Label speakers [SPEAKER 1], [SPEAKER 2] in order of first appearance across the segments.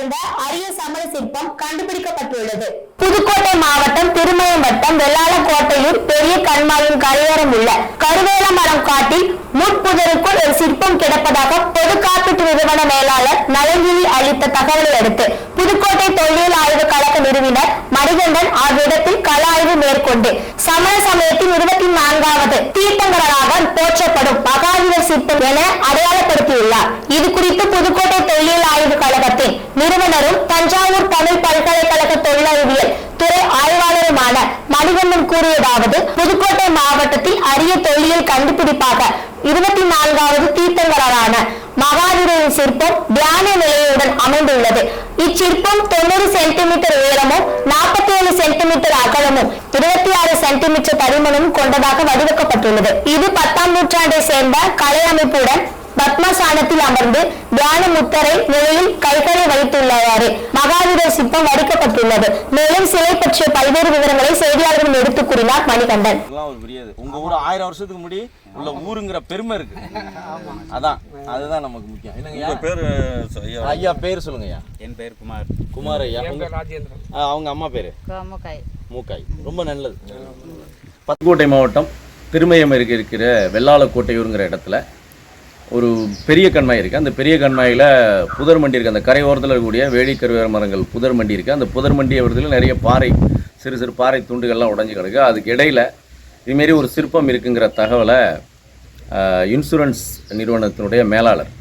[SPEAKER 1] சேர்ந்த அரிய சமண சிற்பம் கண்டுபிடிக்கப்பட்டுள்ளது. புதுக்கோட்டை மாவட்டம் திருமயம் வட்டம் வெள்ளாளக்கோட்டையில் பெரிய கண்மாயின் கரையோரம் உள்ள கருவேலமரம் காட்டில் முட்புதருக்குள் ஒரு சிற்பம் கிடப்பதாக பொது காப்பீட்டு நிறுவன மேலாளர் நலங்கிரி அளித்த தகவலை அடுத்து புதுக்கோட்டை தொல்லியல் ஆய்வு கழக நிறுவனர் மணிகண்டன் அவ்விடத்தில் கள ஆய்வு மேற்கொண்டு சமண சமயத்தின் 24வது தீர்த்தங்கராக போற்றப்படும் மகாவீரர் சிற்பம் என அடையாளப்படுத்தியுள்ளார். இது குறித்து புதுக்கோட்டை தொல்லியல் ஆய்வு கழகத்தின் நிறுவனரும் தஞ்சாவூர் தமிழ் பல்கலைக்கழக தொழிலறிவியல் துறை ஆய்வாளருமான மணிகண்டன் கூறியதாவது, புதுக்கோட்டை மாவட்டத்தில் அரிய தொல்லியல் கண்டுபிடிப்பாக 24வது தீர்த்தங்கரான மகாவீரரின் சிற்பம் தியான நிலையுடன் அமைந்துள்ளது. இச்சிற்பம் 90 சென்டிமீட்டர் உயரமும் 47 சென்டிமீட்டர் அகலமும் 26 சென்டிமீட்டர் தடிமனும் கொண்டதாக வடிவமைக்கப்பட்டுள்ளது. இது 10ஆம் நூற்றாண்டை சேர்ந்த கலை அமைப்புடன் பத்மசானத்தில் அமர்ந்து தியான முத்தரை நிலையில் கைகளை வைத்துள்ளவாறு மகாவீரர் சிற்பம் வடிக்கப்பட்டுள்ளது. மேலும் சிலை பற்றிய பல்வேறு விவரங்களை செய்தியாளர்கள் எடுத்துக் கூறினார் மணிகண்டன்.
[SPEAKER 2] உங்க ஊர் 1000 வருஷத்துக்கு முன்னாடி உள்ள ஊருங்கிற பெருமை இருக்கு. அதுதான் நமக்கு முக்கியம். என்னங்க பேரு? ஐயா பேர் சொல்லுங்க. ஐயா
[SPEAKER 3] என் பேர் குமார்.
[SPEAKER 2] குமார் ஐயா. அவங்க அம்மா பேரு மூக்காய். ரொம்ப நல்லது. புதுக்கோட்டை மாவட்டம் திருமயம் இருக்கிற வெள்ளாளக்கோட்டையூருங்கிற இடத்துல ஒரு பெரிய கண்மாய் இருக்குது. அந்த பெரிய கண்மாயில் புதர் மண்டி இருக்குது. அந்த கரையோரத்தில் இருக்கக்கூடிய வேலி கருவேல மரங்கள் புதர் மண்டி இருக்குது. அந்த புதர் மண்டி இடத்துல நிறைய பாறை, சிறு சிறு பாறை துண்டுகள்லாம் உடஞ்சி கிடக்கு. அதுக்கு இடையில் இதுமாரி ஒரு சிற்பம் இருக்குங்கிற தகவலை இன்சூரன்ஸ் நிறுவனத்தினுடைய மேலாளர்,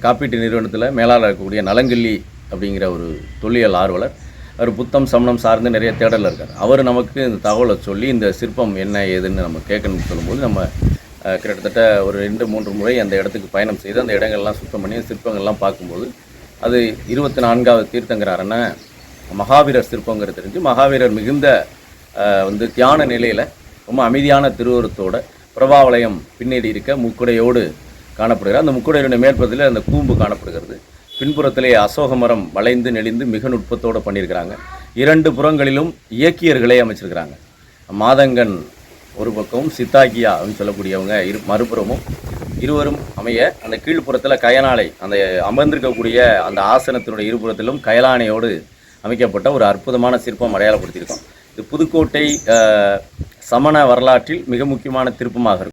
[SPEAKER 2] காப்பீட்டு நிறுவனத்தில் மேலாளர் இருக்கக்கூடிய நலங்கிள்ளி அப்படிங்கிற ஒரு தொல்லியல் ஆர்வலர், அவர் புத்தம் சமணம் சார்ந்து நிறைய தேடலில் இருக்கார். அவர் நமக்கு இந்த தகவலை சொல்லி இந்த சிற்பம் என்ன ஏதுன்னு நம்ம கேட்கணும்னு சொல்லும்போது நம்ம கிட்டத்தட்ட ஒரு 2-3 முறை அந்த இடத்துக்கு பயணம் செய்து அந்த இடங்கள்லாம் சுத்தம் பண்ணி சிற்பங்கள்லாம் பார்க்கும்போது அது 24வது தீர்த்தங்கரான மகாவீரர் சிற்பங்கிறது தெரிஞ்சு, மகாவீரர் மிகுந்த தியான நிலையில் ரொம்ப அமைதியான திருவுருவத்தோட பிரபாவலயம் பின்னாடி இருக்க முக்குடையோடு காணப்படுகிறார். அந்த முக்குடையோட மேற்பகுதியில் அந்த கூம்பு காணப்படுகிறது. பின்புறத்திலே அசோக மரம் வளைந்து நெளிந்து மிக நுட்பத்தோடு பண்ணியிருக்கிறாங்க. 2 புறங்களிலும் இயக்கியர்களை அமைச்சிருக்கிறாங்க. மாதங்கன் ஒரு பக்கமும் சித்தாக்கியா அப்படின்னு சொல்லக்கூடியவங்க மறுபுறமும் இருவரும் அமைய, அந்த கீழ்ப்புறத்தில் கயலானை, அந்த அமர்ந்திருக்கக்கூடிய அந்த ஆசனத்தினுடைய இருபுறத்திலும் கயலானையோடு அமைக்கப்பட்ட ஒரு அற்புதமான சிற்பம் அடையாளப்படுத்தியிருக்கோம். இது புதுக்கோட்டை சமண வரலாற்றில் மிக முக்கியமான திருப்பமாக இருக்கும்.